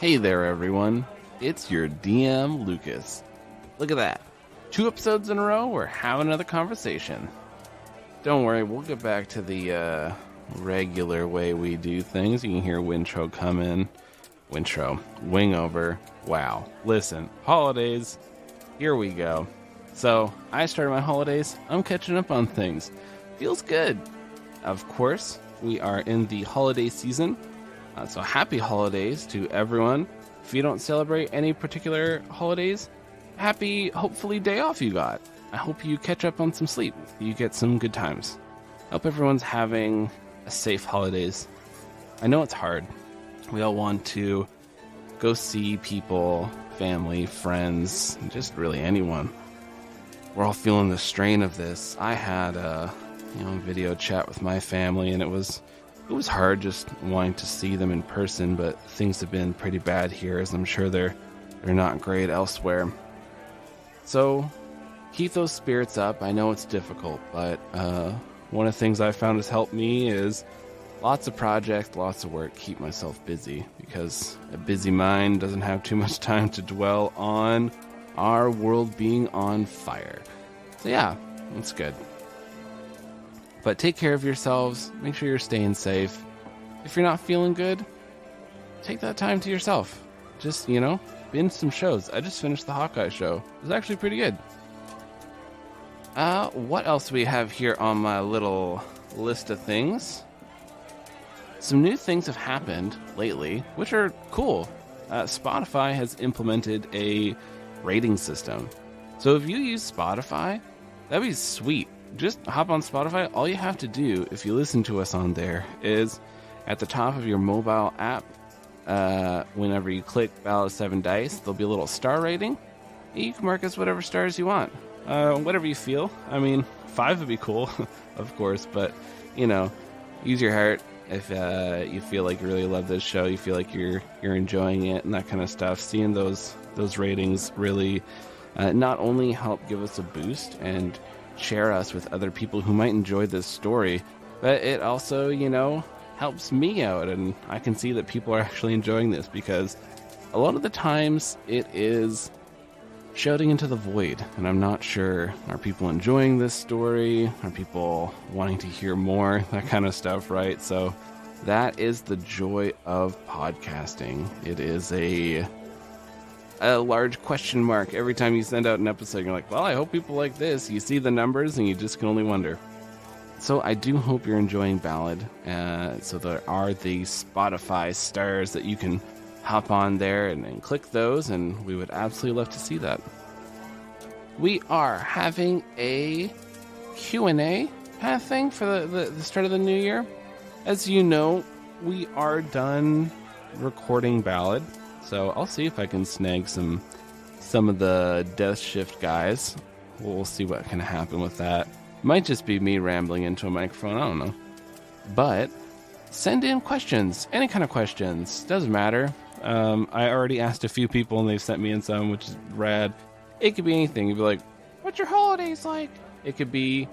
Hey there, everyone. It's your DM, Lucas. Look at that. 2 episodes in a row, we're having another conversation. Don't worry, we'll get back to the regular way we do things. You can hear Wintro come in. Wintro. Wing over. Wow. Listen, holidays. Here we go. So, I started my holidays. I'm catching up on things. Feels good. Of course, we are in the holiday season. So happy holidays to everyone. If you don't celebrate any particular holidays, happy, hopefully, day off you got. I hope you catch up on some sleep. You get some good times. I hope everyone's having a safe holidays. I know it's hard. We all want to go see people, family, friends, just really anyone. We're all feeling the strain of this. I had a video chat with my family, and it was hard just wanting to see them in person, but things have been pretty bad here, as I'm sure they're not great elsewhere. So keep those spirits up. I know it's difficult, but one of the things I found has helped me is lots of projects, lots of work, keep myself busy, because a busy mind doesn't have too much time to dwell on our world being on fire. So yeah, it's good. But take care of yourselves. Make sure you're staying safe. If you're not feeling good, take that time to yourself. Just, binge some shows. I just finished the Hawkeye show. It was actually pretty good. What else do we have here on my little list of things? Some new things have happened lately, which are cool. Spotify has implemented a rating system. So if you use Spotify, that'd be sweet. Just hop on Spotify. All you have to do, if you listen to us on there, is at the top of your mobile app, whenever you click Ballad 7 Dice, there'll be a little star rating. You can mark us whatever stars you want. Whatever you feel. I mean, 5 would be cool, of course, but, use your heart. If you feel like you really love this show, you feel like you're enjoying it and that kind of stuff. Seeing those ratings really not only help give us a boost and share us with other people who might enjoy this story, but it also, helps me out, and I can see that people are actually enjoying this, because a lot of the times it is shouting into the void, and I'm not sure, are people enjoying this story? Are people wanting to hear more? That kind of stuff, right? So that is the joy of podcasting. It is a large question mark every time you send out an episode. You're like, well, I hope people like this. You see the numbers and you just can only wonder. So I do hope you're enjoying Ballad. So there are the Spotify stars that you can hop on there and click those, and we would absolutely love to see that. We are having a Q&A kind of thing for the start of the new year. As you know, we are done recording Ballad. So I'll see if I can snag some of the Death Shift guys. We'll see what can happen with that. Might just be me rambling into a microphone, I don't know. But send in questions, any kind of questions, doesn't matter. I already asked a few people and they've sent me in some, which is rad. It could be anything. You'd be like, what's your holidays like? It could be,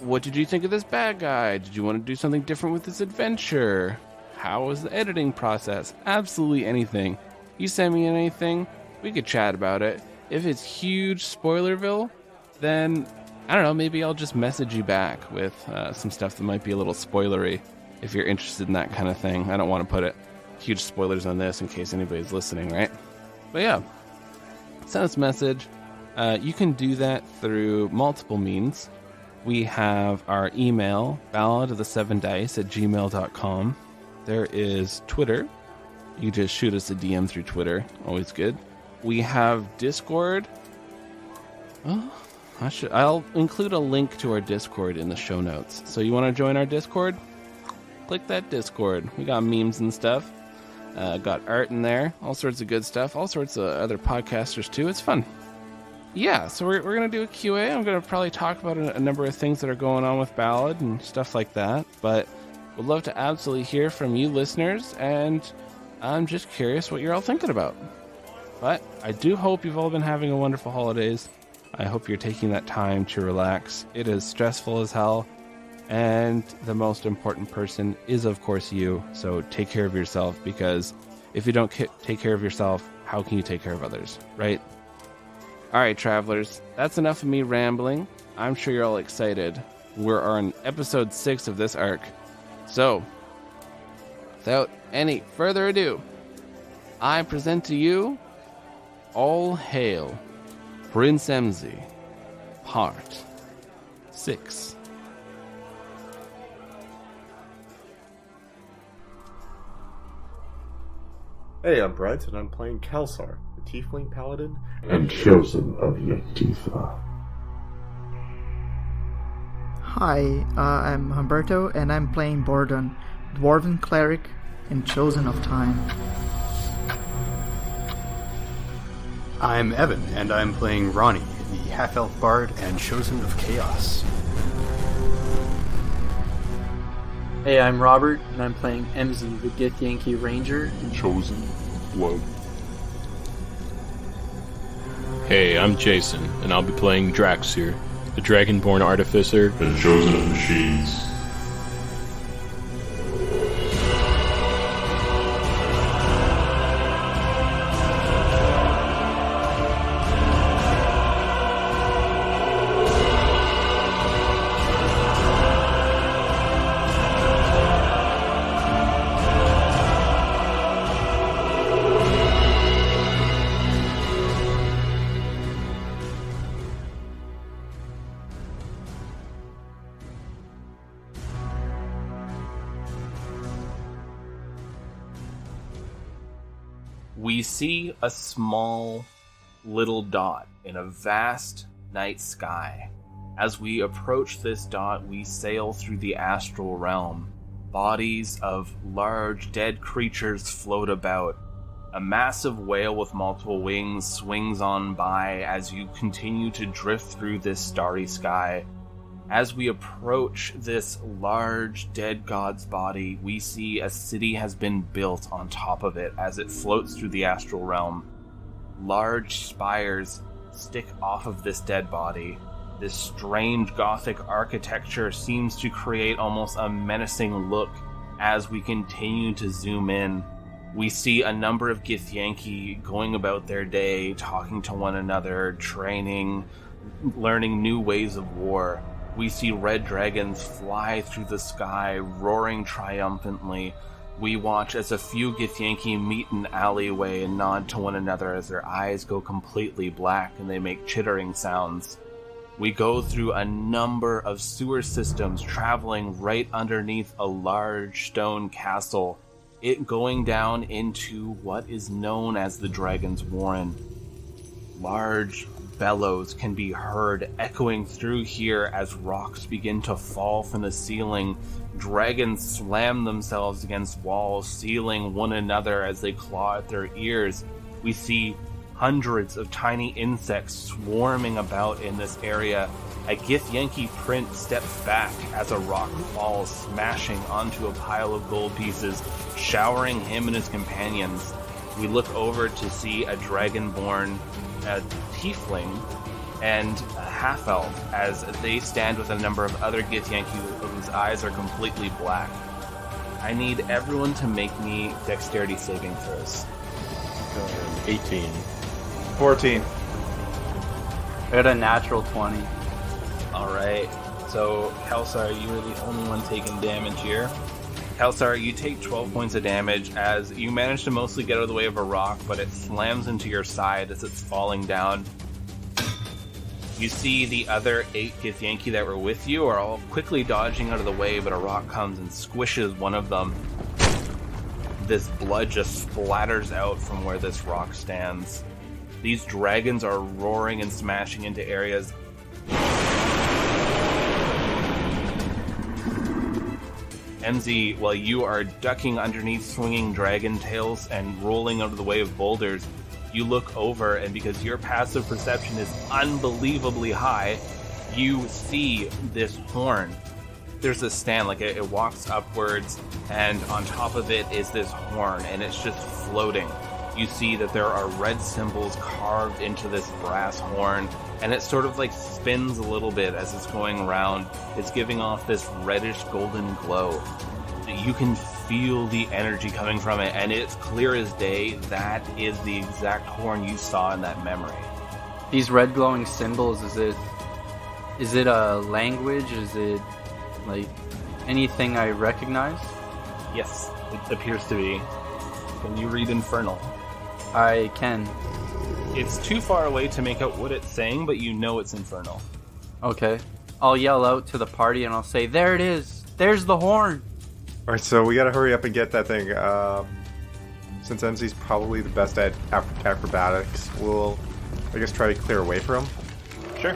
what did you think of this bad guy? Did you want to do something different with this adventure? How was the editing process? Absolutely anything. You send me anything, we could chat about it. If it's huge Spoilerville, then, I don't know, maybe I'll just message you back with some stuff that might be a little spoilery, if you're interested in that kind of thing. I don't want to put huge spoilers on this in case anybody's listening, right? But yeah, send us a message. You can do that through multiple means. We have our email, balladofthe7dice@gmail.com. There is Twitter. You just shoot us a DM through Twitter. Always good. We have Discord. Oh, I'll include a link to our Discord in the show notes. So you want to join our Discord? Click that Discord. We got memes and stuff. Got art in there. All sorts of good stuff. All sorts of other podcasters too. It's fun. Yeah, so we're going to do a QA. I'm going to probably talk about a number of things that are going on with Ballad and stuff like that. But we'd love to absolutely hear from you listeners, and I'm just curious what you're all thinking about. But I do hope you've all been having a wonderful holidays. I hope you're taking that time to relax. It is stressful as hell, and the most important person is, of course, you. So take care of yourself, because If you don't take care of yourself, how can you take care of others, right? All right, travelers, that's enough of me rambling. I'm sure you're all excited. We're on episode 6 of this arc. So, without any further ado, I present to you All Hail Prince Emzy, Part 6. Hey, I'm Brent, and I'm playing Kelsar, the Tiefling Paladin and Chosen of Yog-Sothoth. Hi, I'm Humberto, and I'm playing Bordon, Dwarven Cleric and Chosen of Time. I'm Evan, and I'm playing Ronnie, the Half-Elf Bard and Chosen of Chaos. Hey, I'm Robert, and I'm playing Emzy, the Githyanki Ranger and Chosen of Blood. Hey, I'm Jason, and I'll be playing Draxir, the Dragonborn Artificer And Chosen of Machines. We see a small little dot in a vast night sky. As we approach this dot, we sail through the astral realm. Bodies of large dead creatures float about. A massive whale with multiple wings swings on by as you continue to drift through this starry sky. As we approach this large dead god's body, we see a city has been built on top of it as it floats through the astral realm. Large spires stick off of this dead body. This strange gothic architecture seems to create almost a menacing look as we continue to zoom in. We see a number of Githyanki going about their day, talking to one another, training, learning new ways of war. We see red dragons fly through the sky, roaring triumphantly. We watch as a few Githyanki meet an alleyway and nod to one another as their eyes go completely black and they make chittering sounds. We go through a number of sewer systems, traveling right underneath a large stone castle, it going down into what is known as the Dragon's Warren. Large bellows can be heard echoing through here as rocks begin to fall from the ceiling. Dragons slam themselves against walls, sealing one another as they claw at their ears. We see hundreds of tiny insects swarming about in this area. A Githyanki prince steps back as a rock falls, smashing onto a pile of gold pieces, showering him and his companions. We look over to see a dragonborn, a tiefling, and a half-elf as they stand with a number of other Githyanki whose eyes are completely black. I need everyone to make me dexterity saving throws. 18. 14. I got a natural 20. Alright, so Kelsar, you are the only one taking damage here. Kelsar, you take 12 points of damage as you manage to mostly get out of the way of a rock, but it slams into your side as it's falling down. You see the other 8 Githyanki that were with you are all quickly dodging out of the way, but a rock comes and squishes one of them. This blood just splatters out from where this rock stands. These dragons are roaring and smashing into areas. Emzy, while you are ducking underneath swinging dragon tails and rolling out of the way of boulders, you look over, and because your passive perception is unbelievably high, you see this horn. There's a stand, like it walks upwards, and on top of it is this horn, and it's just floating. You see that there are red symbols carved into this brass horn, and it sort of like spins a little bit as it's going around. It's giving off this reddish golden glow. You can feel the energy coming from it, and it's clear as day that is the exact horn you saw in that memory. These red glowing symbols, is it a language? Is it like anything I recognize? Yes, it appears to be. Can you read Infernal? I can. It's too far away to make out what it's saying, but you know it's Infernal. Okay. I'll yell out to the party and I'll say, there it is! There's the horn! Alright, so we gotta hurry up and get that thing. Since MZ's probably the best at acrobatics, we'll, I guess, try to clear away from him. Sure.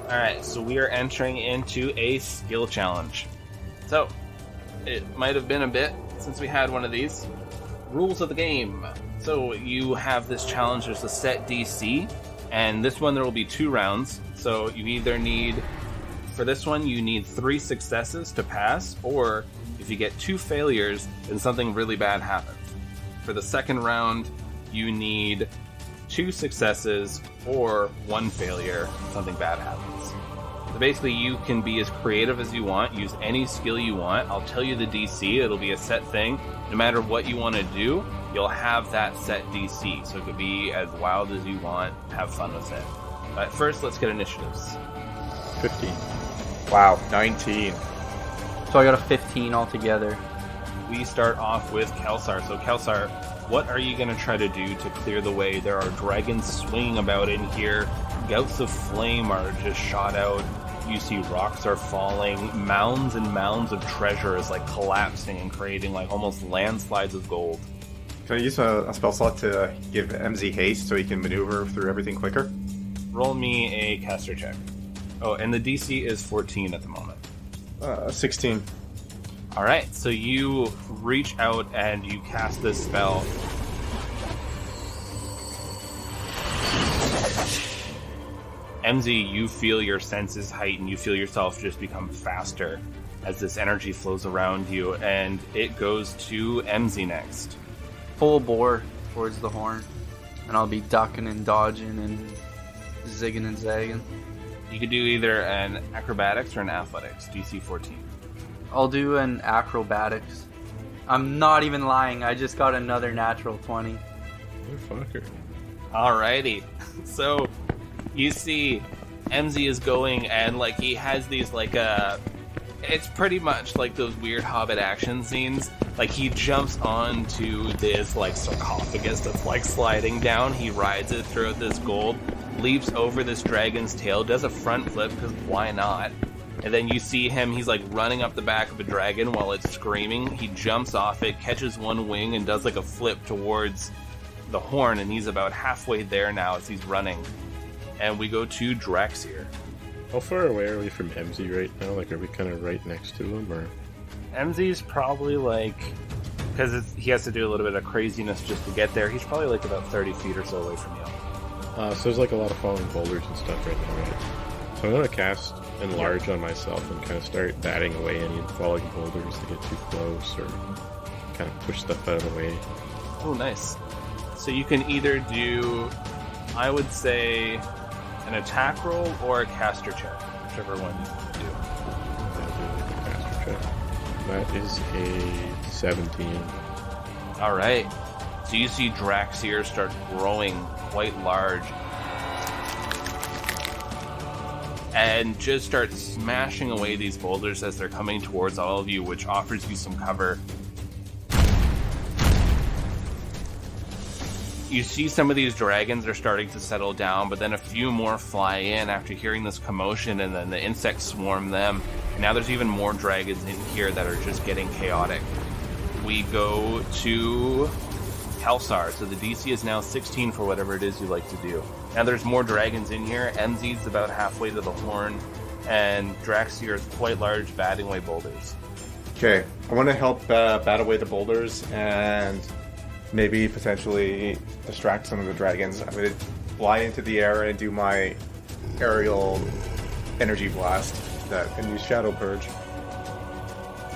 Alright, so we are entering into a skill challenge. So, it might have been a bit since we had one of these. Rules of the game. So, you have this challenge, there's a set DC, and this one there will be 2 rounds. So, you either need, for this one, you need 3 successes to pass, or if you get 2 failures, then something really bad happens. For the second round, you need 2 successes or 1 failure, something bad happens. So basically, you can be as creative as you want, use any skill you want. I'll tell you the DC, it'll be a set thing. No matter what you want to do, you'll have that set DC. So it could be as wild as you want, have fun with it. But first, let's get initiatives. 15. Wow, 19. So I got a 15 altogether. We start off with Kelsar. So Kelsar, what are you going to try to do to clear the way? There are dragons swinging about in here. Gouts of flame are just shot out. You see rocks are falling. Mounds and mounds of treasure is like collapsing and creating like almost landslides of gold. Can I use a spell slot to give MZ haste so he can maneuver through everything quicker? Roll me a caster check. Oh, and the DC is 14 at the moment. 16. Alright, so you reach out and you cast this spell. MZ, you feel your senses heighten, you feel yourself just become faster as this energy flows around you, and it goes to MZ next. Full bore towards the horn. And I'll be ducking and dodging and zigging and zagging. You could do either an acrobatics or an athletics, DC 14. I'll do an acrobatics. I'm not even lying, I just got another natural 20. Motherfucker. Alrighty. So, you see MZ is going and, like, he has these, like, it's pretty much like those weird Hobbit action scenes. Like, he jumps onto this, like, sarcophagus that's, like, sliding down. He rides it through this gold, leaps over this dragon's tail, does a front flip, because why not? And then you see him, he's, like, running up the back of a dragon while it's screaming. He jumps off it, catches one wing, and does, like, a flip towards the horn, and he's about halfway there now as he's running. And we go to Draxir. How far away are we from MZ right now? Like, are we kind of right next to him, or? MZ's probably like, because he has to do a little bit of craziness just to get there, he's probably like about 30 feet or so away from you. So there's like a lot of falling boulders and stuff right now, right? So I'm going to cast Enlarge on myself and kind of start batting away any falling boulders that get too close, or kind of push stuff out of the way. Oh, nice. So you can either do, I would say, an attack roll or a caster check, whichever one you do. Caster check. That is a 17. Alright. So you see Draxir start growing quite large and just start smashing away these boulders as they're coming towards all of you, which offers you some cover. You see some of these dragons are starting to settle down, but then a few more fly in after hearing this commotion, and then the insects swarm them. And now there's even more dragons in here that are just getting chaotic. We go to Kelsar. So the DC is now 16 for whatever it is you like to do. Now there's more dragons in here. MZ's about halfway to the horn, and Draxir is quite large, batting away boulders. Okay, I want to help bat away the boulders and maybe potentially distract some of the dragons. I'm going to fly into the air and do my aerial energy blast and use Shadow Purge.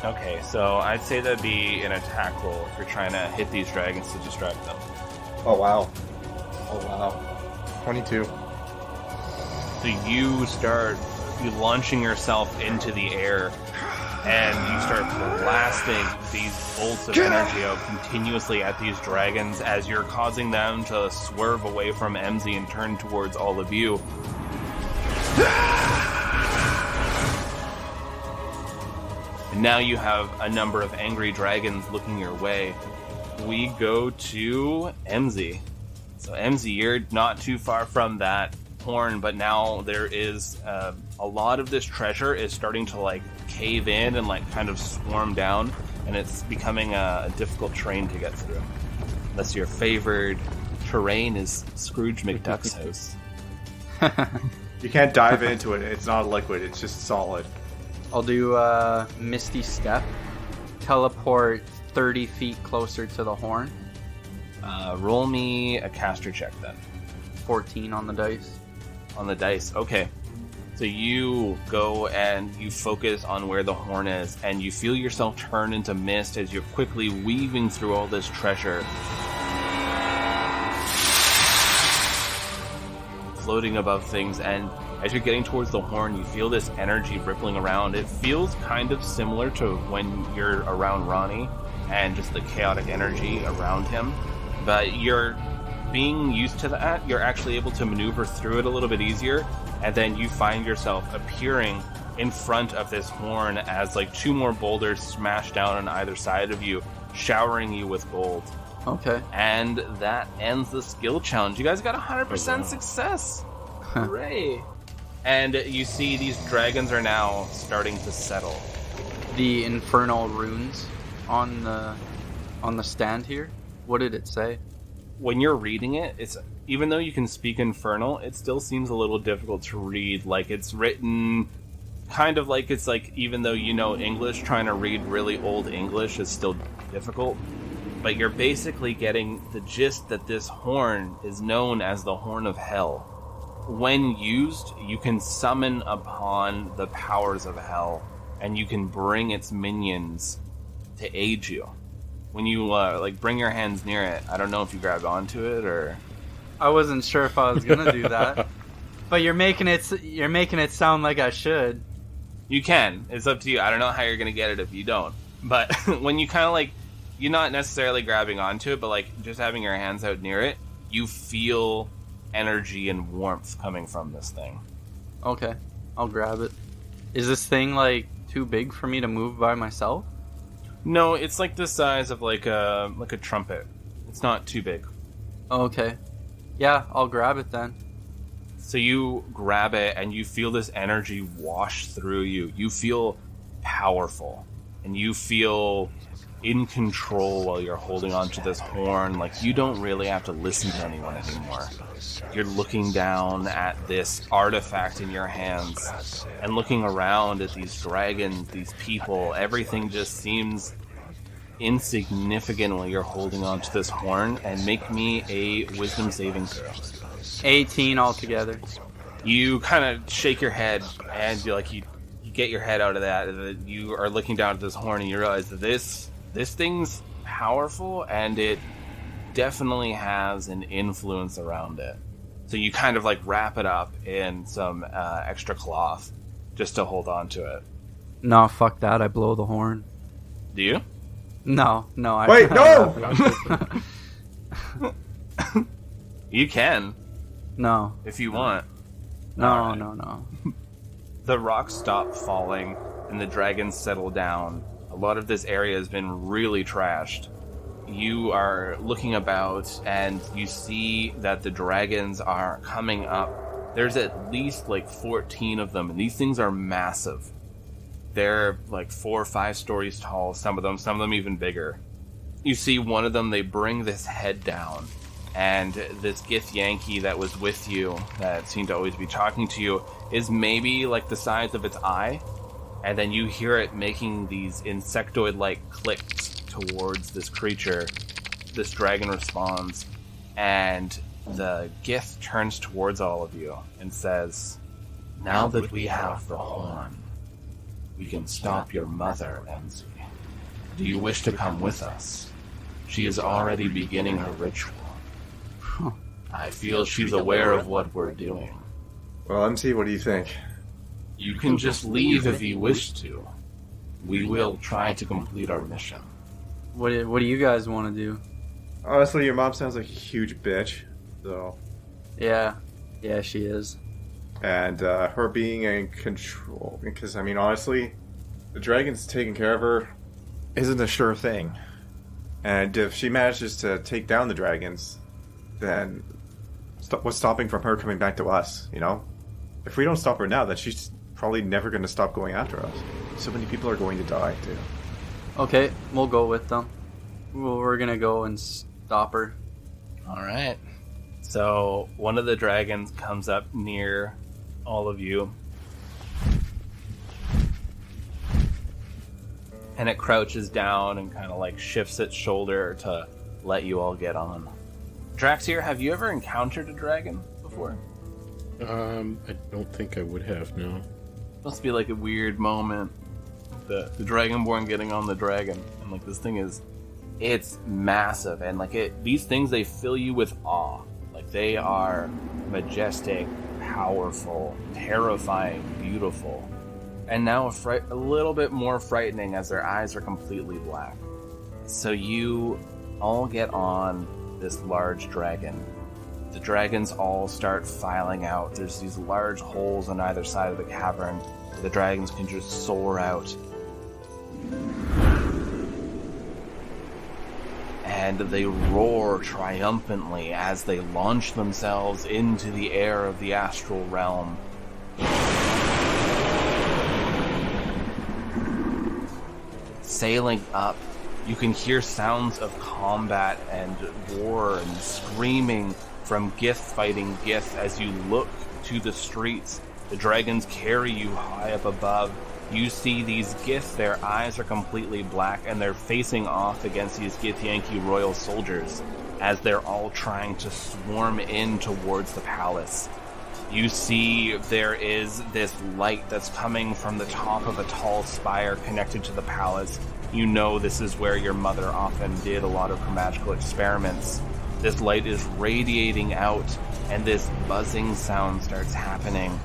Okay, so I'd say that'd be an attack roll if you're trying to hit these dragons to distract them. Oh wow. 22. So you start launching yourself into the air, and you start blasting these bolts of energy out continuously at these dragons as you're causing them to swerve away from Emzy and turn towards all of you. And now you have a number of angry dragons looking your way. We go to Emzy. So Emzy, you're not too far from that horn, but now there is a lot of this treasure is starting to like cave in and like kind of swarm down, and it's becoming a difficult terrain to get through. Unless your favored terrain is Scrooge McDuck's house. You can't dive into it. It's not liquid. It's just solid. I'll do Misty Step. Teleport 30 feet closer to the horn. Roll me a caster check then. 14 on the dice. On the dice, okay. So you go and you focus on where the horn is, and you feel yourself turn into mist as you're quickly weaving through all this treasure. Floating above things, and as you're getting towards the horn, you feel this energy rippling around. It feels kind of similar to when you're around Ronnie and just the chaotic energy around him. But you're being used to that, you're actually able to maneuver through it a little bit easier, and then you find yourself appearing in front of this horn as like 2 more boulders smash down on either side of you, showering you with gold. Okay. And that ends the skill challenge. You guys got 100% success. Hooray. And you see these dragons are now starting to settle. The infernal runes on the stand here. What did it say? When you're reading it, it's even though you can speak Infernal, it still seems a little difficult to read. Like it's written kind of like it's like even though you know English, trying to read really old English is still difficult. But you're basically getting the gist that this horn is known as the Horn of Hell. When used, you can summon upon the powers of hell, and you can bring its minions to aid you. When you bring your hands near it, I don't know if you grab onto it or. I wasn't sure if I was gonna do that, but you're making it sound like I should. You can. It's up to you. I don't know how you're gonna get it if you don't. But when you kind of you're not necessarily grabbing onto it, but just having your hands out near it, you feel energy and warmth coming from this thing. Okay, I'll grab it. Is this thing too big for me to move by myself? No, it's like the size of like a trumpet. It's not too big. Okay. Yeah, I'll grab it then. So you grab it and you feel this energy wash through you. You feel powerful and you feel in control while you're holding onto this horn. Like you don't really have to listen to anyone anymore. You're looking down at this artifact in your hands and looking around at these dragons, these people. Everything just seems insignificant while you're holding onto this horn. And make me a wisdom saving throw. 18 altogether. You kind of shake your head and you get your head out of that. You are looking down at this horn and you realize that this thing's powerful and it definitely has an influence around it. So you kind of wrap it up in some extra cloth just to hold on to it. No, fuck that. I blow the horn. Do you? No. Wait, no! You can. No. If you want. No. The rocks stop falling and the dragons settle down. A lot of this area has been really trashed. You are looking about and you see that the dragons are coming up. There's at least 14 of them, and these things are massive. They're 4 or 5 stories tall, some of them even bigger. You see one of them, they bring this head down, and this Githyanki that was with you, that seemed to always be talking to you, is maybe the size of its eye. And then you hear it making these insectoid-like clicks towards this creature. This dragon responds, and the Gith turns towards all of you and says, "Now that we have the horn, we can stop your mother, Emzy. Do you wish to come with us? She is already beginning her ritual. I feel she's aware of what we're doing." Well, MC, what do you think? You can just leave if you wish to. we will try to complete our mission. What do you guys want to do? Honestly, your mom sounds like a huge bitch. So, Yeah, she is. and her being in control, because I mean, honestly, the dragon's taking care of her isn't a sure thing. And if she manages to take down the dragons, then what's stopping from her coming back to us? You know, if we don't stop her now, then she's probably never going to stop going after us. So many people are going to die too. Okay, we'll go with them. We're gonna go and stop her. All right. So one of the dragons comes up near all of you, and it crouches down and kind of like shifts its shoulder to let you all get on. Draxier, have you ever encountered a dragon before? I don't think I would have, no. Must be like a weird moment. The Dragonborn getting on the dragon, and like this thing it's massive, and like these things, they fill you with awe. Like they are majestic, powerful, terrifying, beautiful, and now a little bit more frightening as their eyes are completely black. So you all get on this large dragon. The dragons all start filing out. There's these large holes on either side of the cavern. The dragons can just soar out. And they roar triumphantly as they launch themselves into the air of the astral realm. Sailing up, you can hear sounds of combat and war and screaming from Gith fighting Gith as you look to the streets. The dragons carry you high up above. You see these Gith, their eyes are completely black, and they're facing off against these Githyanki royal soldiers as they're all trying to swarm in towards the palace. You see there is this light that's coming from the top of a tall spire connected to the palace. You know this is where your mother often did a lot of her magical experiments. This light is radiating out, and this buzzing sound starts happening.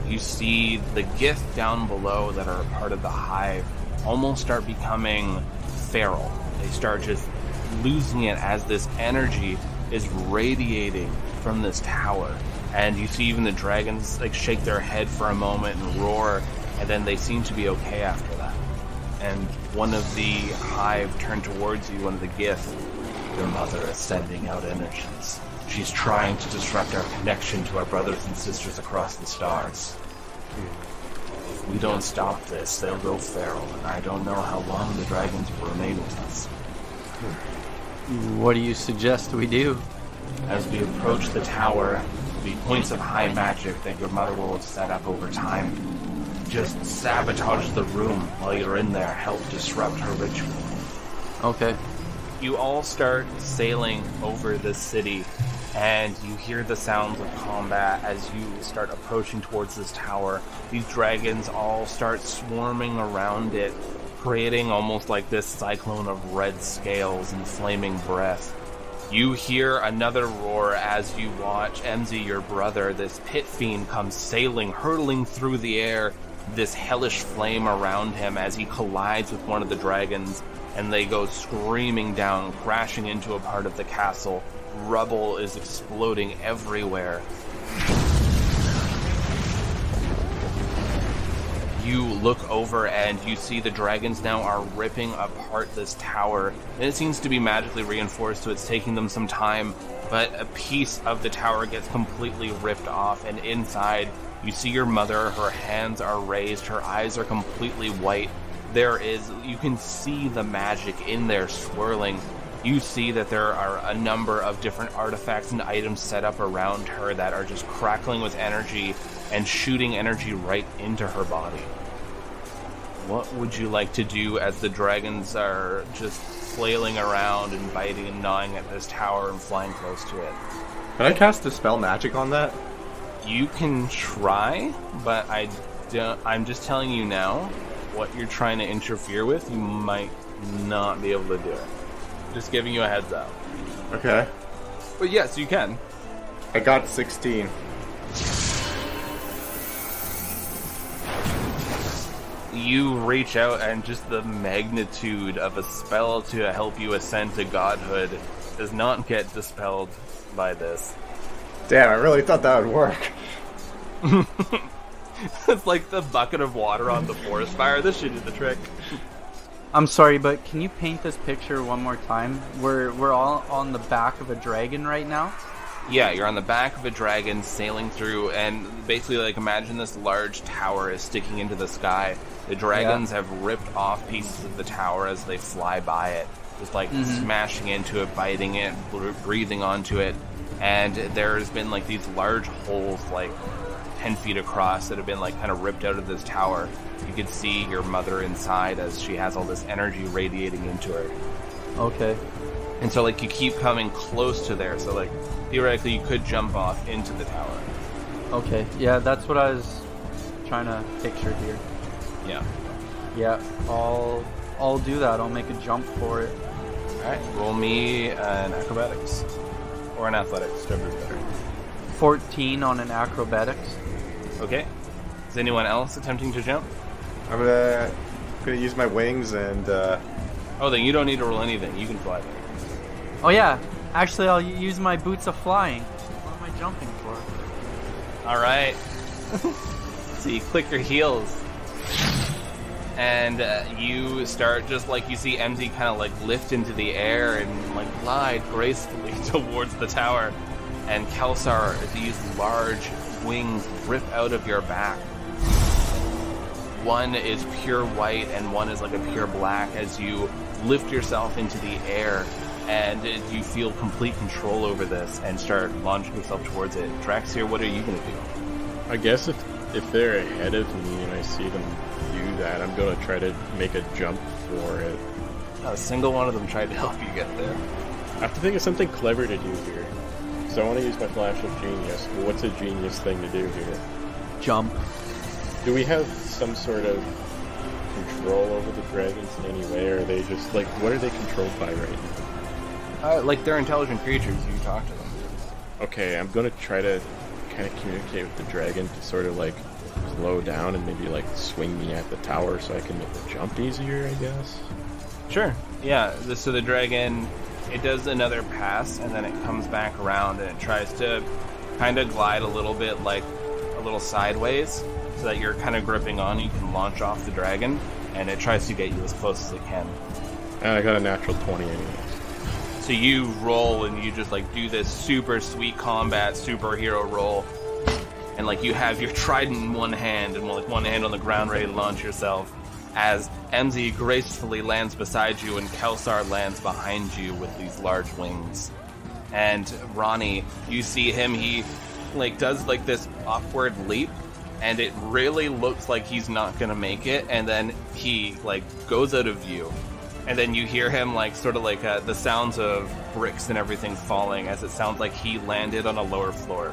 You see the Gith down below that are a part of the hive almost start becoming feral. They start just losing it as this energy is radiating from this tower. And you see even the dragons like shake their head for a moment and roar, and then they seem to be okay after that. And one of the hive turned towards you, one of the Gith. Your mother is sending out energies. She's trying to disrupt our connection to our brothers and sisters across the stars. If we don't stop this, they'll go feral, and I don't know how long the dragons will remain with us. What do you suggest we do? As we approach the tower, the points of high magic that your mother will have set up over time, just sabotage the room while you're in there, help disrupt her ritual. Okay. You all start sailing over the city, and you hear the sounds of combat as you start approaching towards this tower. These dragons all start swarming around it, creating almost like this cyclone of red scales and flaming breath. You hear another roar as you watch Emzy, your brother, this pit fiend, come sailing, hurtling through the air, this hellish flame around him as he collides with one of the dragons, and they go screaming down, crashing into a part of the castle. Rubble is exploding everywhere. You look over and you see the dragons now are ripping apart this tower. And it seems to be magically reinforced, so it's taking them some time. But a piece of the tower gets completely ripped off, and inside you see your mother. Her hands are raised, her eyes are completely white. You can see the magic in there swirling. You see that there are a number of different artifacts and items set up around her that are just crackling with energy and shooting energy right into her body. What would you like to do as the dragons are just flailing around and biting and gnawing at this tower and flying close to it? Can I cast Dispel Magic on that? You can try, but I'm just telling you now, what you're trying to interfere with, you might not be able to do it. Just giving you a heads up. Okay. But yes, you can. I got 16. you reach out, and just the magnitude of a spell to help you ascend to godhood does not get dispelled by this. Damn, I really thought that would work. It's like the bucket of water on the forest fire. This should do the trick. I'm sorry, but can you paint this picture one more time? We're all on the back of a dragon right now. Yeah, you're on the back of a dragon sailing through, and basically, like, imagine this large tower is sticking into the sky. The dragons have ripped off pieces of the tower as they fly by it, just like smashing into it, biting it, breathing onto it. And there's been like these large holes, like 10 feet across, that have been like kind of ripped out of this tower. You can see your mother inside as she has all this energy radiating into her. Okay. And so, like, you keep coming close to there, so, like, theoretically you could jump off into the tower. Okay, yeah, that's what I was trying to picture here. Yeah. Yeah, I'll do that. I'll make a jump for it. Alright, roll me an acrobatics. Or an athletics, whichever is better. 14 on an acrobatics. Okay. Is anyone else attempting to jump? I'm gonna use my wings and Oh, then you don't need to roll anything. You can fly there. Oh yeah, actually I'll use my boots of flying. What am I jumping for? Alright. So you click your heels. And you start, just like you see MZ kind of like lift into the air and like glide gracefully towards the tower. And Kelsar, these large wings rip out of your back. One is pure white and one is like a pure black as you lift yourself into the air, and you feel complete control over this and start launching yourself towards it. Draxier, what are you going to do? I guess if they're ahead of me and I see them do that, I'm going to try to make a jump for it. Not a single one of them tried to help you get there. I have to think of something clever to do here. So I want to use my flash of genius. But what's a genius thing to do here? Jump. Do we have some sort of control over the dragons in any way, or are they just, like, what are they controlled by right now? Like, they're intelligent creatures. You talk to them. Okay, I'm going to try to kind of communicate with the dragon to sort of, like, slow down and maybe, like, swing me at the tower so I can make the jump easier, I guess. Sure. Yeah, so the dragon, it does another pass, and then it comes back around, and it tries to kind of glide a little bit, like, a little sideways, so that you're kind of gripping on, you can launch off the dragon, and it tries to get you as close as it can. And I got a natural 20 anyways. So you roll, and you just, like, do this super sweet combat superhero roll, and, like, you have your trident in one hand, and, like, one hand on the ground ready to launch yourself, as MZ gracefully lands beside you, and Kelsar lands behind you with these large wings. And Ronnie, you see him, he, like, does, like, this awkward leap, and it really looks like he's not gonna make it, and then he, like, goes out of view. And then you hear him, like, sort of like the sounds of bricks and everything falling, as it sounds like he landed on a lower floor.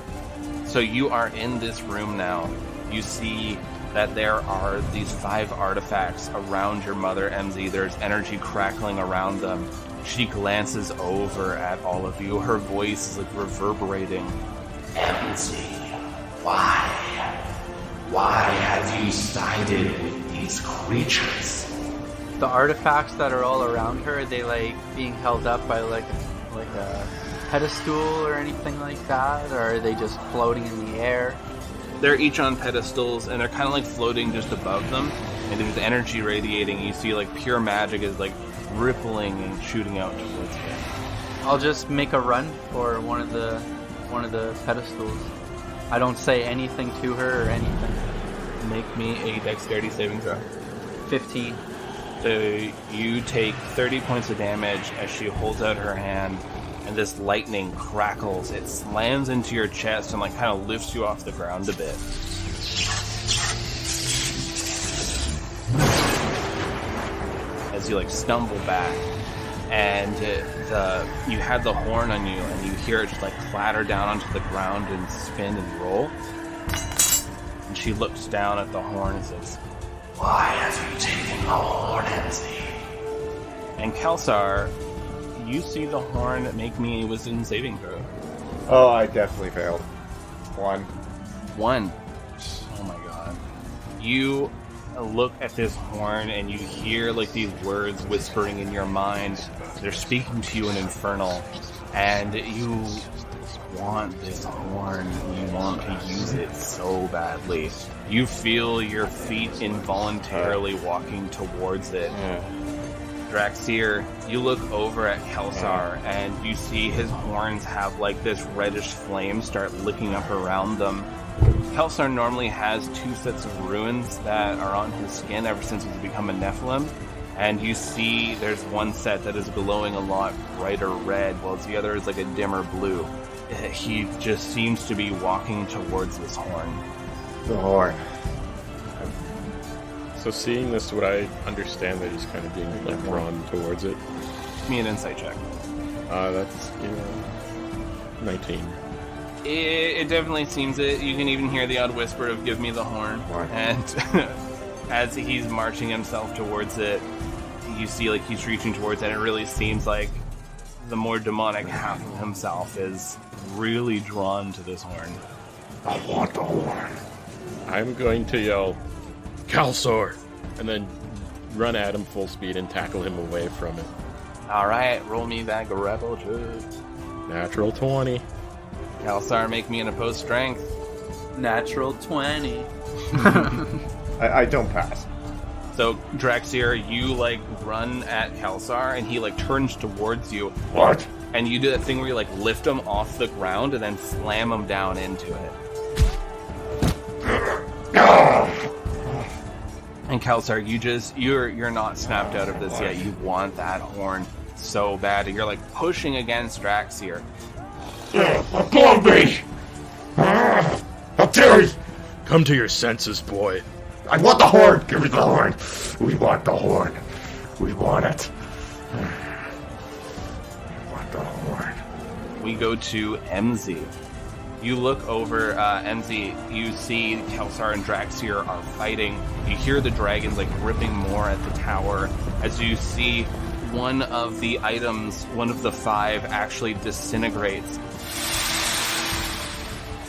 So you are in this room now. You see that there are these 5 artifacts around your mother, MZ. There's energy crackling around them. She glances over at all of you. Her voice is, like, reverberating. MZ, why? Why have you sided with these creatures? The artifacts that are all around her, are they like being held up by like a pedestal or anything like that? Or are they just floating in the air? They're each on pedestals, and they're kind of like floating just above them. And there's energy radiating. You see, like, pure magic is, like, rippling and shooting out towards her. I'll just make a run for one of the pedestals. I don't say anything to her or anything. Make me a dexterity saving throw. 15. So you take 30 points of damage as she holds out her hand, and this lightning crackles. It slams into your chest and, like, kind of lifts you off the ground a bit. As you, like, stumble back, and you had the horn on you, and you hear it just, like, clatter down onto the ground and spin and roll. And she looks down at the horn and says, "Why have you taken the horn, MZ?" And Kelsar, you see the horn make me a wisdom saving throw. Oh, I definitely failed. 1. 1. Oh my god. You, look at this horn and you hear like these words whispering in your mind. They're speaking to you in Infernal, and you want this horn. You want to use it so badly. You feel your feet involuntarily walking towards it. Draxir, you look over at Kelsar and you see his horns have like this reddish flame start licking up around them. Kelsar normally has 2 sets of runes that are on his skin ever since he's become a Nephilim, and you see there's one set that is glowing a lot brighter red, whilst the other is like a dimmer blue. He just seems to be walking towards this horn. The horn. So seeing this, would I understand that he's kind of being like drawn towards it? Give me an insight check. That's 19. It definitely seems it. You can even hear the odd whisper of "Give me the horn." And as he's marching himself towards it, you see like he's reaching towards it, and it really seems like the more demonic half of himself is really drawn to this horn. I want the horn. I'm going to yell, Kelsar, and then run at him full speed and tackle him away from it. Alright, roll me that grapple check. Natural 20. Kelsar, make me an opposed strength. Natural 20. I don't pass. So, Draxir, you like run at Kelsar and he like turns towards you. What? And you do that thing where you like lift him off the ground and then slam him down into it. And Kelsar, you're not snapped out of this yet. You want that horn so bad, and you're like pushing against Draxir. Above me! How dare you! Come to your senses, boy. I want the horn! Give me the horn! We want the horn. We want it. We want the horn. We go to MZ. You look over MZ, you see Kelsar and Draxir are fighting. You hear the dragons like ripping more at the tower as you see one of the items, one of the 5 actually disintegrates.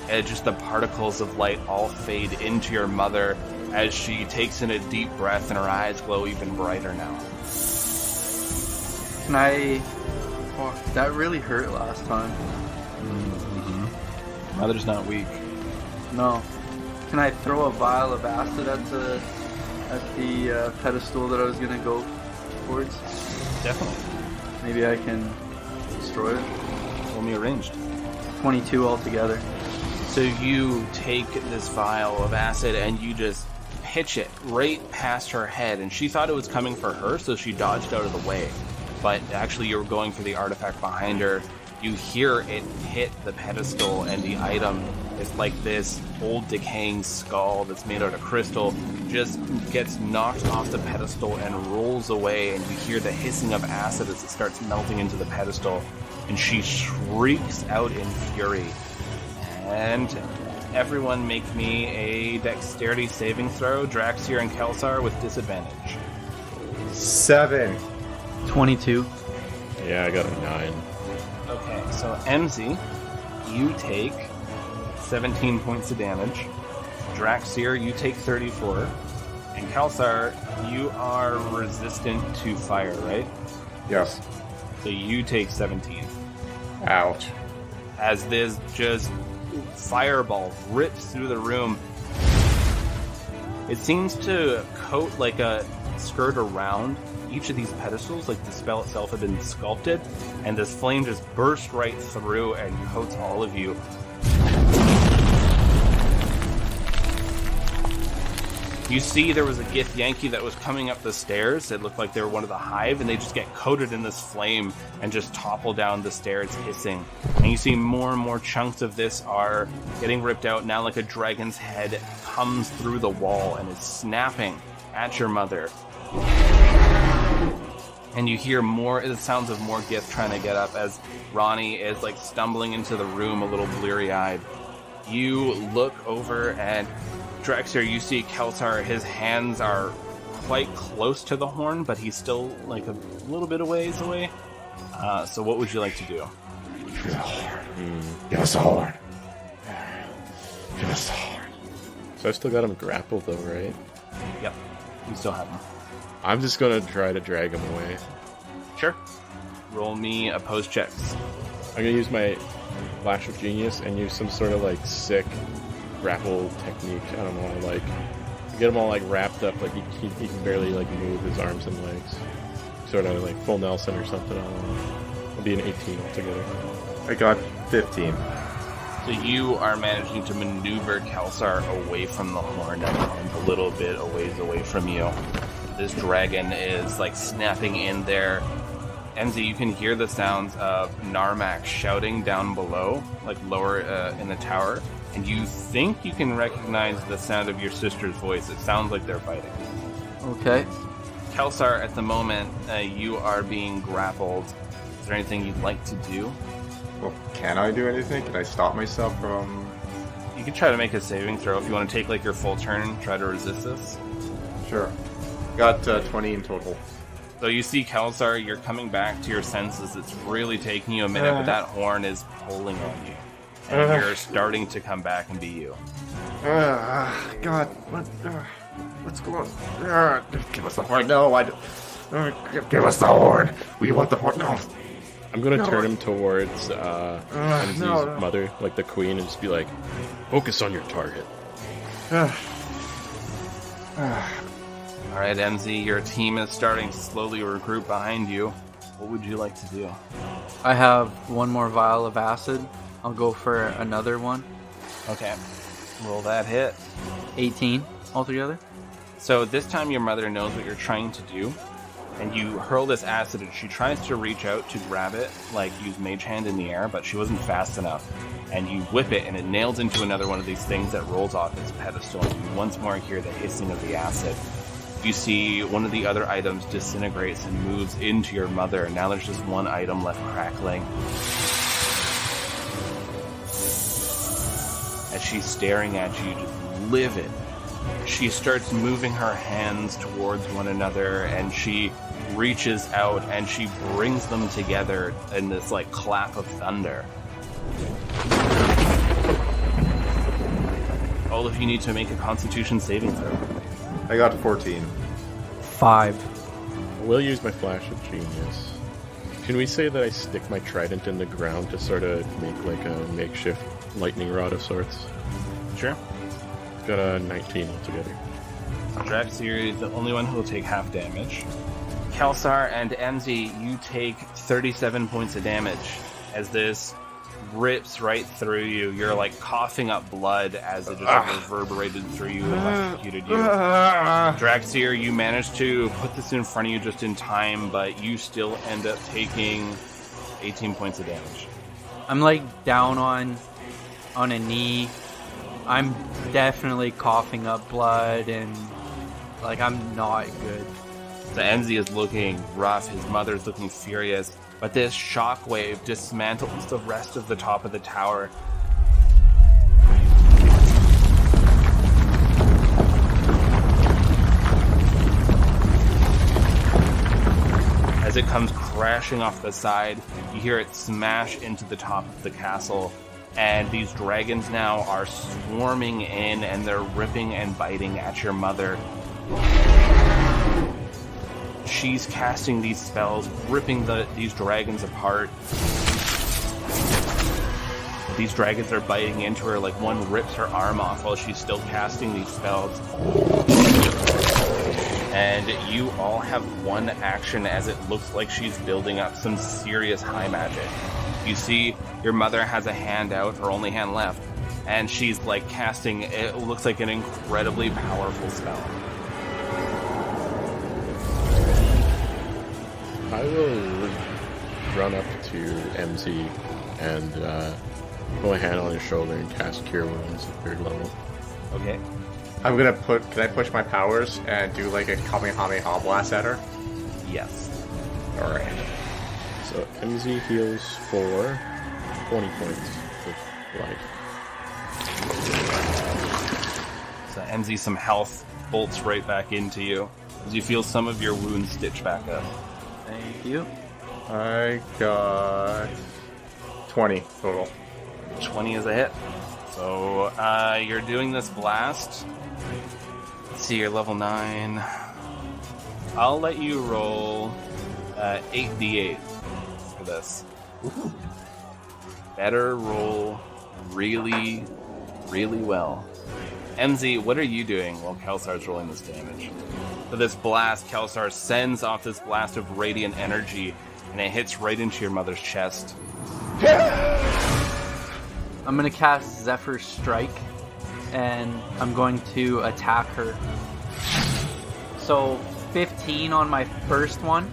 And just the particles of light all fade into your mother as she takes in a deep breath and her eyes glow even brighter now. Can I... Oh, that really hurt last time. Mother's not weak. No. Can I throw a vial of acid at the pedestal that I was gonna go towards? Definitely. Maybe I can destroy it. Roll me a ranged. 22 altogether. So you take this vial of acid and you just pitch it right past her head, and she thought it was coming for her, so she dodged out of the way. But actually you were going for the artifact behind her. You hear it hit the pedestal, and the item is like this old decaying skull that's made out of crystal, just gets knocked off the pedestal and rolls away, and you hear the hissing of acid as it starts melting into the pedestal, and she shrieks out in fury. And everyone make me a dexterity saving throw, Draxir and Kelsar, with disadvantage. 7. 22. Yeah, I got a 9. Okay, so MZ, you take 17 points of damage. Draxir, you take 34. And Kelsar, you are resistant to fire, right? Yes. So you take 17. Ouch. As this just fireball rips through the room, it seems to coat like a skirt around each of these pedestals, like the spell itself had been sculpted, and this flame just bursts right through and coats all of you. You see there was a Gith Yankee that was coming up the stairs. It looked like they were one of the hive, and they just get coated in this flame and just topple down the stairs hissing. And you see more and more chunks of this are getting ripped out. Now like a dragon's head comes through the wall and is snapping at your mother. And you hear the sounds of more Gith trying to get up as Ronnie is like stumbling into the room a little bleary-eyed. You look over and Draxir, you see Kelsar, his hands are quite close to the horn, but he's still like a little bit of ways away. So what would you like to do? Give me the horn. Give us the horn. Give us the horn. So I still got him grappled though, right? Yep. You still have him. I'm just gonna try to drag him away. Sure. Roll me opposed checks. I'm gonna use my Flash of Genius and use some sort of like sick grapple technique. I don't know, like get him all like wrapped up, like he can barely like move his arms and legs. Sort of like full Nelson or something. I don't know. It'll be an 18 altogether. I got 15. So you are managing to maneuver Kelsar away from the horn and a little bit a ways away from you. This dragon is like snapping in there. Enzi, you can hear the sounds of Narmak shouting down below, like lower in the tower, and you think you can recognize the sound of your sister's voice. It sounds like they're fighting. Okay. Kelsar, at the moment, you are being grappled. Is there anything you'd like to do? Well, can I do anything? Can I stop myself from... You can try to make a saving throw if you want to take like your full turn, try to resist this. Sure. Got 20 in total. So you see Kelsar, you're coming back to your senses. It's really taking you a minute, but that horn is pulling on you. And you're starting to come back and be you. God, what's going on? Give us the horn. No, give us the horn. We want the horn. No. I'm gonna turn him towards Enzi's mother, like the queen, and just be like, focus on your target. Alright, Enzi, your team is starting to slowly regroup behind you. What would you like to do? I have one more vial of acid. I'll go for another one. Okay. Roll that hit. 18 altogether. So this time your mother knows what you're trying to do, and you hurl this acid, and she tries to reach out to grab it, like use Mage Hand in the air, but she wasn't fast enough. And you whip it, and it nails into another one of these things that rolls off its pedestal, and you once more hear the hissing of the acid. You see one of the other items disintegrates and moves into your mother, and now there's just one item left crackling. As she's staring at you, just livid. She starts moving her hands towards one another, and she reaches out and she brings them together in this like clap of thunder. All of you need to make a Constitution saving throw. I got 14. 5. We'll use my Flash of Genius. Can we say that I stick my trident in the ground to sort of make like a makeshift lightning rod of sorts? Sure. Got a 19 altogether. Drax, you're the only one who will take half damage. Kelsar and Enzi, you take 37 points of damage as this rips right through you. You're like coughing up blood as it just reverberated through you and electrocuted you. Draxier, you managed to put this in front of you just in time, but you still end up taking 18 points of damage. I'm like down on a knee. I'm definitely coughing up blood and like I'm not good. So Enzi is looking rough, his mother's looking furious, but this shockwave dismantles the rest of the top of the tower. As it comes crashing off the side, you hear it smash into the top of the castle, and these dragons now are swarming in, and they're ripping and biting at your mother. She's casting these spells, ripping these dragons apart. These dragons are biting into her, like one rips her arm off while she's still casting these spells. And you all have one action as it looks like she's building up some serious high magic. You see your mother has a hand out, her only hand left, and she's like casting, it looks like an incredibly powerful spell. I will run up to MZ and put my hand on his shoulder and cast Cure Wounds at 3rd level. Okay. I'm gonna can I push my powers and do like a Kamehameha blast at her? Yes. Alright. So MZ heals for 20 points of life. So MZ, some health bolts right back into you as you feel some of your wounds stitch back up. Thank you. I got 20 total. 20 is a hit. So you're doing this blast. Let's see, you're level 9. I'll let you roll 8d8 for this. Ooh. Better roll really, really well. MZ, what are you doing while Kelsar's rolling this damage? For this blast, Kelsar sends off this blast of radiant energy, and it hits right into your mother's chest. I'm going to cast Zephyr's Strike, and I'm going to attack her. So 15 on my first one,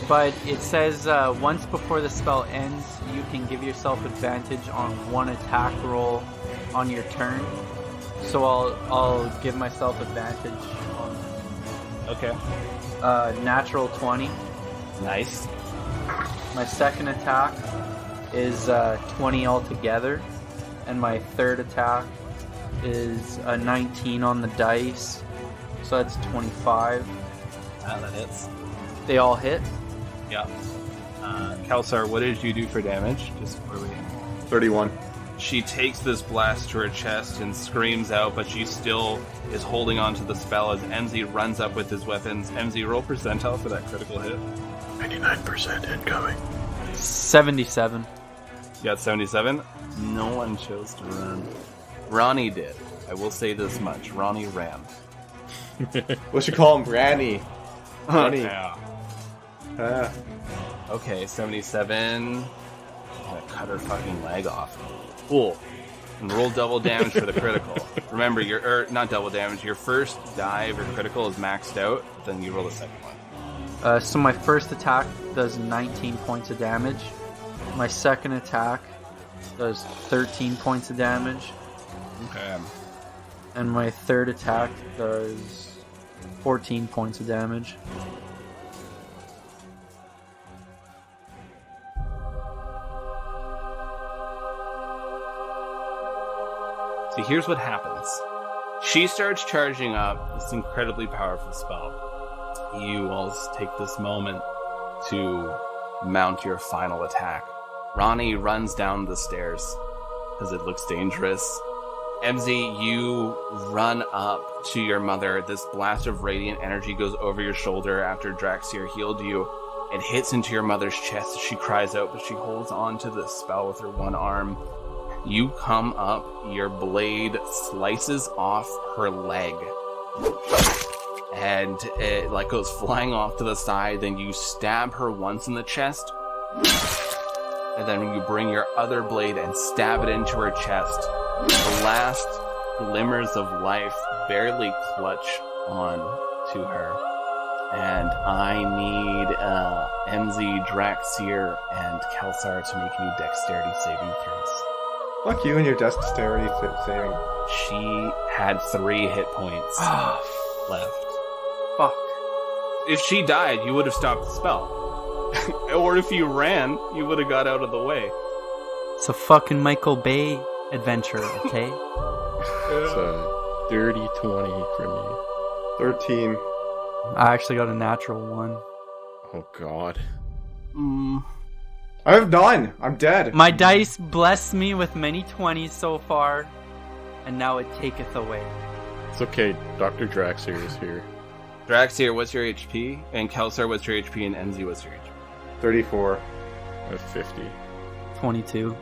but it says once before the spell ends, you can give yourself advantage on one attack roll on your turn. So I'll give myself advantage on Okay. natural 20. Nice. My second attack is 20 altogether, and my third attack is a 19 on the dice, so that's 25. That hits. They all hit. Yeah. Kelsar, what did you do for damage? Just before we... 31. She takes this blast to her chest and screams out, but she still is holding on to the spell as MZ runs up with his weapons. MZ, roll percentile for that critical hit. 99% incoming. 77. You got 77? No one chose to run. Ronnie did. I will say this much. Ronnie ran. We should call him Granny. Ronnie. Yeah. Okay, 77. I'm gonna cut her fucking leg off. Cool. And roll double damage for the critical. Remember, not double damage. Your first dive or critical is maxed out, then you roll the second one. So my first attack does 19 points of damage. My second attack does 13 points of damage. Okay. And my third attack does 14 points of damage. So here's what happens. She starts charging up this incredibly powerful spell. You all take this moment to mount your final attack. Ronnie runs down the stairs because it looks dangerous. MZ, you run up to your mother. This blast of radiant energy goes over your shoulder after Draxir healed you. It hits into your mother's chest. She cries out, but she holds on to this spell with her one arm. You come up, your blade slices off her leg. And it goes flying off to the side. Then you stab her once in the chest. And then you bring your other blade and stab it into her chest. The last glimmers of life barely clutch on to her. And I need MZ, Draxir, and Kelsar to make me dexterity saving throws. Fuck you and your dexterity saving. She had 3 hit points left. Fuck. If she died, you would have stopped the spell. Or if you ran, you would have got out of the way. It's a fucking Michael Bay adventure, okay? It's a dirty 20 from you. 13. I actually got a natural 1. Oh god. I'm done. I'm dead. My dice bless me with many 20s so far, and now it taketh away. It's okay, Dr. Draxir is here. Draxir, what's your HP? And Kelsar, what's your HP? And MZ, what's your HP? 34. I have 50. 22.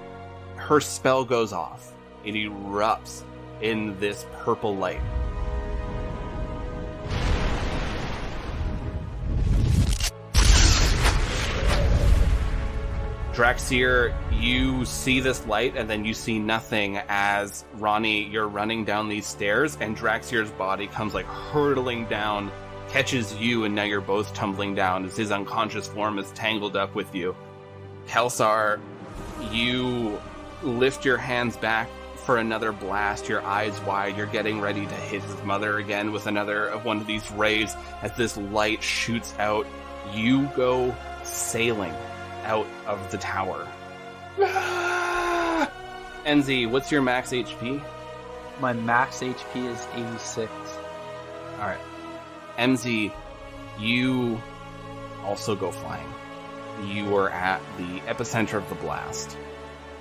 Her spell goes off. It erupts in this purple light. Draxir, you see this light, and then you see nothing as Ronnie, you're running down these stairs, and Draxir's body comes hurtling down, catches you, and now you're both tumbling down as his unconscious form is tangled up with you. Kelsar, you lift your hands back for another blast, your eyes wide, you're getting ready to hit his mother again with another of one of these rays. As this light shoots out, you go sailing out of the tower. NZ, what's your max HP? My max HP is 86. Alright. MZ, you also go flying. You are at the epicenter of the blast.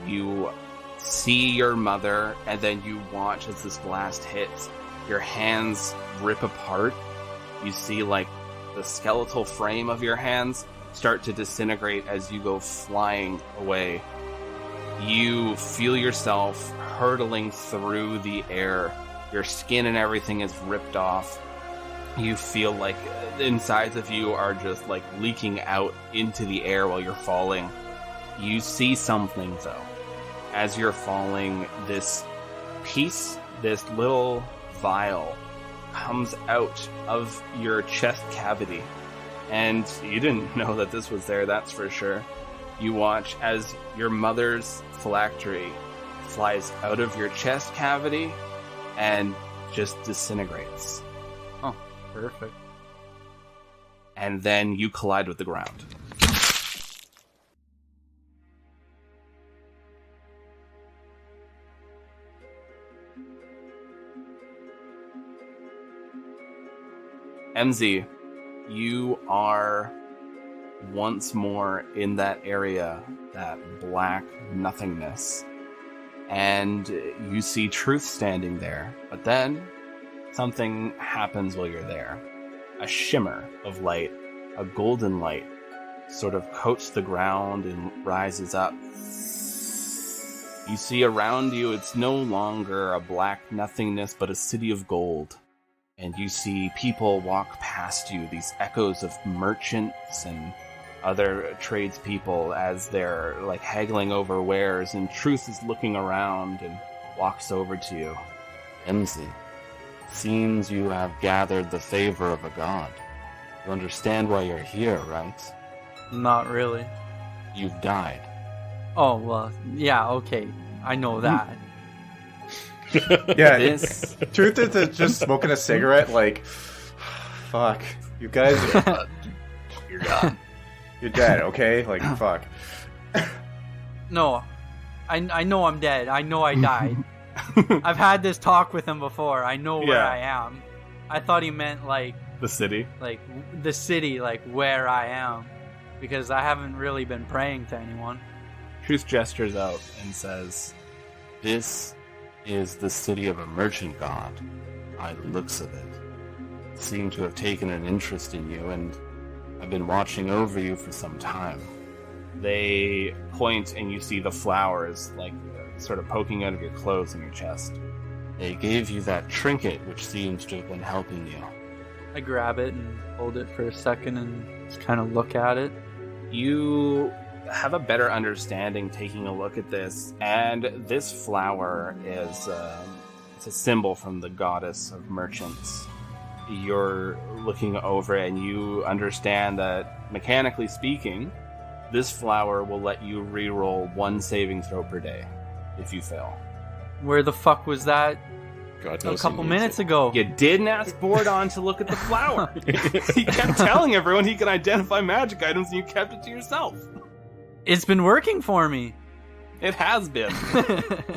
You see your mother, and then you watch as this blast hits. Your hands rip apart. You see the skeletal frame of your hands start to disintegrate as you go flying away. You feel yourself hurtling through the air. Your skin and everything is ripped off. You feel like the insides of you are just like leaking out into the air while you're falling. You see something though. As you're falling, this piece, this little vial, comes out of your chest cavity. And you didn't know that this was there, that's for sure. You watch as your mother's phylactery flies out of your chest cavity and just disintegrates. Oh, perfect. And then you collide with the ground. MZ, you are once more in that area, that black nothingness. And you see Truth standing there. But then something happens while you're there. A shimmer of light, a golden light, sort of coats the ground and rises up. You see around you, it's no longer a black nothingness, but a city of gold. And you see people walk past you, these echoes of merchants and other tradespeople as they're like haggling over wares, and Truth is looking around and walks over to you. MZ, seems you have gathered the favor of a god. You understand why you're here, right? Not really. You've died. Oh, well, yeah, okay. I know that. Yeah, Truth is just smoking a cigarette, like, fuck. You guys, You're done. you're dead, okay? Like, fuck. No, I know I'm dead. I know I died. I've had this talk with him before. I know where Yeah. I am. I thought he meant, like, The city? like the city, like where I am. Because I haven't really been praying to anyone. Truth gestures out and says, This is the city of a merchant god, by the looks of it. Seem to have taken an interest in you, and I've been watching over you for some time. they point and you see the flowers like sort of poking out of your clothes and your chest. They gave you that trinket which seems to have been helping you. I grab it and hold it for a second and just kind of look at it. You have a better understanding taking a look at this, and this flower is it's a symbol from the goddess of merchants. You're looking over it and you understand that, mechanically speaking, this flower will let you reroll one saving throw per day if you fail. Where the fuck was that God a knows couple he needs minutes it. ago? You didn't ask Bordon to look at the flower. He kept telling everyone he can identify magic items and you kept it to yourself. It's been working for me. It has been.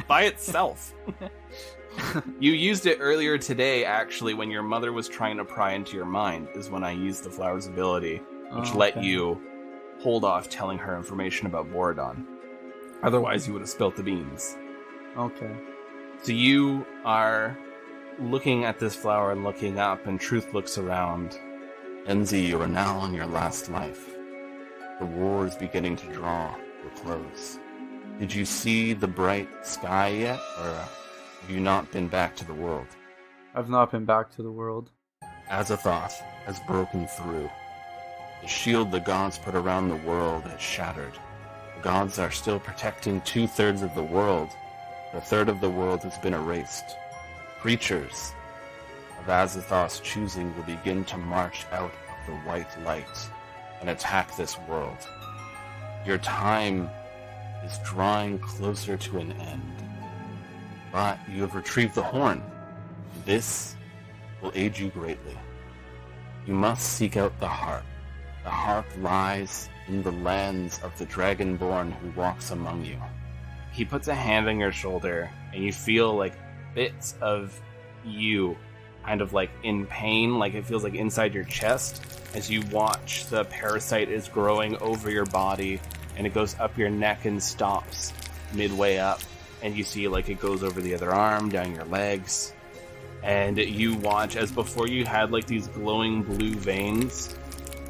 By itself. You used it earlier today, actually, when your mother was trying to pry into your mind, is when I used the flower's ability, which let you hold off telling her information about Bordon. Otherwise, you would have spilt the beans. Okay. So you are looking at this flower and looking up, and Truth looks around. Enzi, you are now on your last life. The war is beginning to draw to a close. Did you see the bright sky yet, or have you not been back to the world? I've not been back to the world. Yog-Sothoth has broken through. The shield the gods put around the world has shattered. The gods are still protecting 2/3 of the world. A third of the world has been erased. Creatures of Yog-Sothoth's choosing will begin to march out of the white light and attack this world. Your time is drawing closer to an end. But you have retrieved the horn. This will aid you greatly. You must seek out the heart. The heart lies in the lands of the Dragonborn who walks among you. He puts a hand on your shoulder, and you feel like bits of you kind of like in pain, like it feels like inside your chest, as you watch the parasite is growing over your body, and it goes up your neck and stops midway up, and you see like it goes over the other arm, down your legs, and you watch as before you had like these glowing blue veins,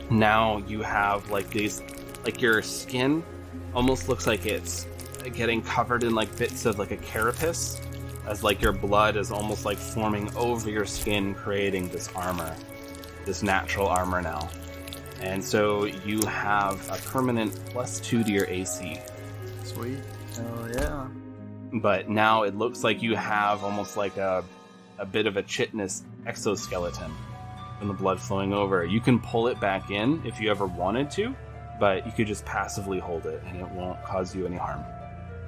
now you have like these, like your skin almost looks like it's getting covered in like bits of like a carapace, as like your blood is almost like forming over your skin, creating this armor, this natural armor now. And so you have a permanent +2 to your AC. Sweet. Oh yeah. But now it looks like you have almost like a bit of a chitinous exoskeleton from the blood flowing over. You can pull it back in if you ever wanted to, but you could just passively hold it and it won't cause you any harm.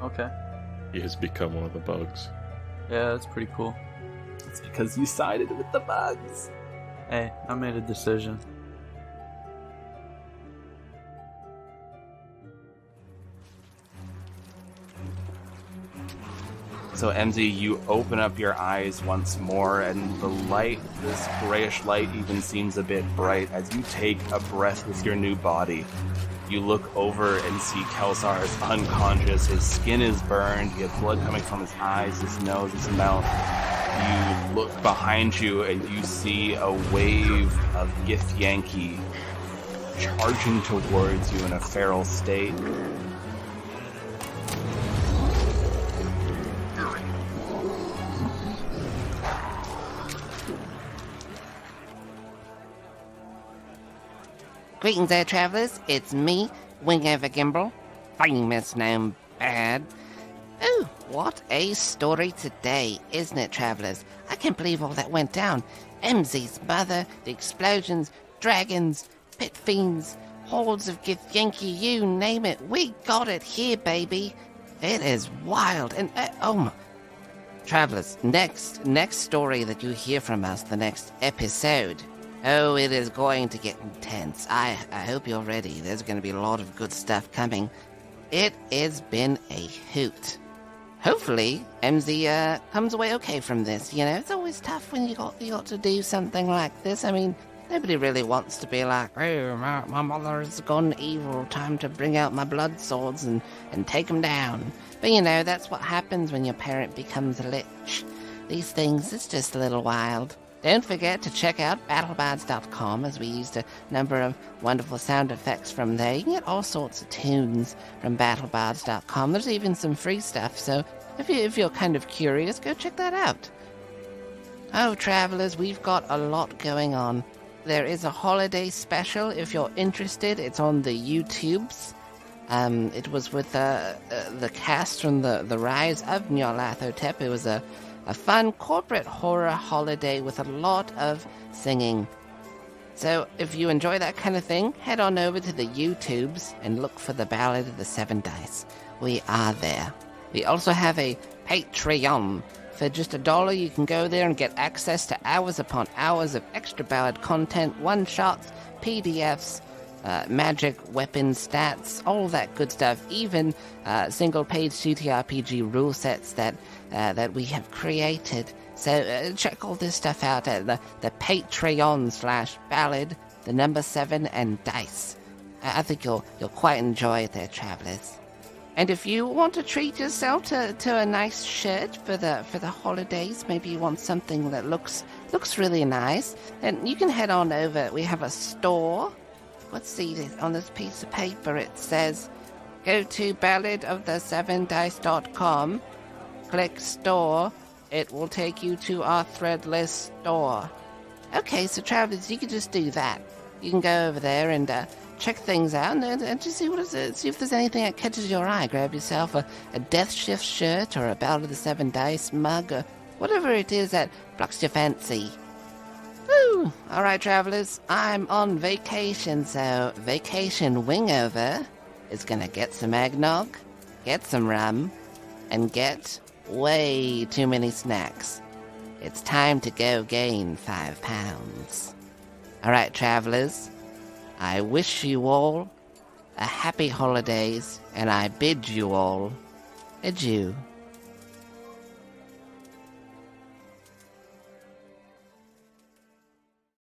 Okay. He has become one of the bugs. Yeah, that's pretty cool. It's because you sided with the bugs. Hey, I made a decision. So MZ, you open up your eyes once more, and the light, this grayish light, even seems a bit bright as you take a breath with your new body. You look over and see Kelsar is unconscious. His skin is burned. You have blood coming from his eyes, his nose, his mouth. You look behind you and you see a wave of Githyanki charging towards you in a feral state. Greetings there, travelers. It's me, Wingover Gimbrel, famous gnome bad. Oh, what a story today, isn't it, travelers? I can't believe all that went down. MZ's mother, the explosions, dragons, pit fiends, hordes of Githyanki, you name it. We got it here, baby. It is wild. And, travelers, next story that you hear from us, the next episode. Oh, it is going to get intense. I hope you're ready. There's going to be a lot of good stuff coming. It has been a hoot. Hopefully, MZ comes away okay from this. You know, it's always tough when you got to do something like this. I mean, nobody really wants to be like, oh, my mother has gone evil. Time to bring out my blood swords and take them down. But, you know, that's what happens when your parent becomes a lich. These things, it's just a little wild. Don't forget to check out battlebards.com, as we used a number of wonderful sound effects from there. You can get all sorts of tunes from battlebards.com. There's even some free stuff, so if you're kind of curious, go check that out. Oh, travelers, we've got a lot going on. There is a holiday special if you're interested. It's on the YouTubes. It was with the cast from the Rise of Nyarlathotep. It was a fun corporate horror holiday with a lot of singing. So if you enjoy that kind of thing, head on over to the YouTubes and look for the Ballad of the 7 Dice. We are there. We also have a Patreon. For just $1, you can go there and get access to hours upon hours of extra Ballad content, one-shots, PDFs, magic, weapon stats, all that good stuff, even single-page CTRPG rule sets that we have created. So check all this stuff out at the Patreon/Ballad, the number 7 and dice. I think you'll quite enjoy it there, travelers. And if you want to treat yourself to a nice shirt for the holidays, maybe you want something that looks really nice, then you can head on over. We have a store. Let's see this on this piece of paper. It says, go to balladofthe7dice.com, click store. It will take you to our threadless store. Okay, so travelers, you can just do that. You can go over there and check things out and just see see if there's anything that catches your eye. Grab yourself a Death Shift shirt or a Ballad of the 7 Dice mug or whatever it is that plucks your fancy. Woo! Alright, travelers, I'm on vacation, so Vacation Wingover is gonna get some eggnog, get some rum, and get way too many snacks. It's time to go gain 5 pounds. Alright, travelers, I wish you all a happy holidays, and I bid you all adieu.